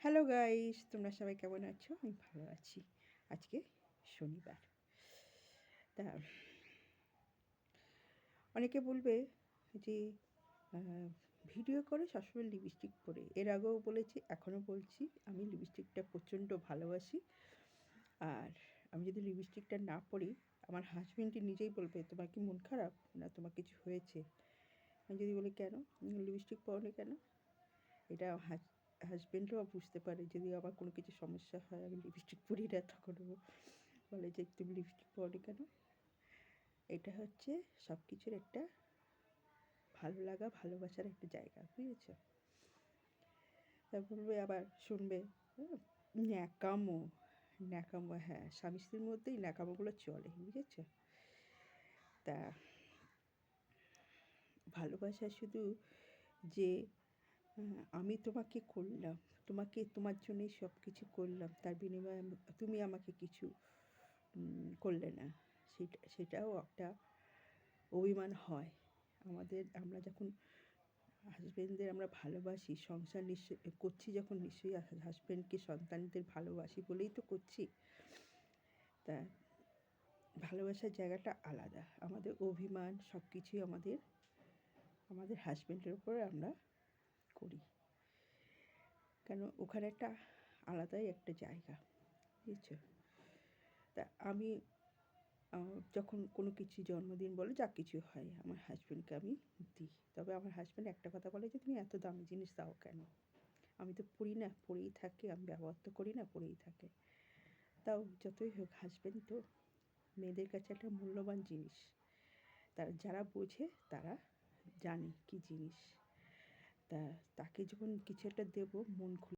Hello guys, তোমরা সবাই কেমন আছো? আমি ভালো আছি। আজকে শনিবার। তা অনেকে বলবে যে ভিডিও করে সবসময় লিপস্টিক পরে। এর আগেও বলেছি, এখনও বলছি, আমি লিপস্টিকটা প্রচণ্ড ভালোবাসি। আর আমি যদি লিপস্টিকটা না পরি, আমার হাজবেন্ডই নিজেই বলবে, তোমার কি মন খারাপ, না তোমার কিছু হয়েছে? আমি যদি বলি কেন লিপস্টিক পরোনি কেন, এটা হাজবেন্ডও বুঝতে পারে। যদি আমার কোনো কিছু সমস্যা হয়, আমি লিপস্টিক পরি না, তখনও বলে যে তুমি লিপস্টিক পরোনি কেন। এটা হচ্ছে সব কিছুর একটা ভালো লাগা, ভালোবাসার একটা জায়গা, বুঝেছ? তা বলবে, আবার শুনবে ন্যাকামো, ন্যাকামো, হ্যাঁ, স্বামী স্ত্রীর মধ্যেই ন্যাকামোগুলো চলে, বুঝেছ? তা ভালোবাসা শুধু যে আমি তোমাকে করলাম, তোমার জন্যই সব কিছু করলাম, তার বিনিময়ে তুমি আমাকে কিছু করলে না, সেটাও একটা অভিমান হয় আমাদের। আমরা যখন হাজবেন্ডদের আমরা ভালোবাসি, সংসার নিশ্চয়ই করছি, যখন নিশ্চয়ই হাজবেন্ডকে সন্তানদের ভালোবাসি বলেই তো করছি। তা ভালোবাসার জায়গাটা আলাদা। আমাদের অভিমান সব কিছুই আমাদের হাজবেন্ডের উপরে আমরা করি, কেন ওখানে একটা আলাদাই একটা জায়গা, বুঝেছো? তা আমি যখন কোনো কিছু জন্মদিন বলো, যা কিছু হয়, আমার হাজবেন্ডকে আমি দিই। তবে আমার হাজবেন্ড একটা কথা বলে যে তুমি এত দামি জিনিস দাও কেন? আমি তো পরি না, পরেই থাকে, আমি ব্যবহার তো করি না, পরেই থাকে। তাও যতই হোক, হাজবেন্ড তো মেয়েদের কাছে একটা মূল্যবান জিনিস। যারা বোঝে তারা জানে কী জিনিস। তা তাকে যখন কিছু একটা দেবো, মন খুলে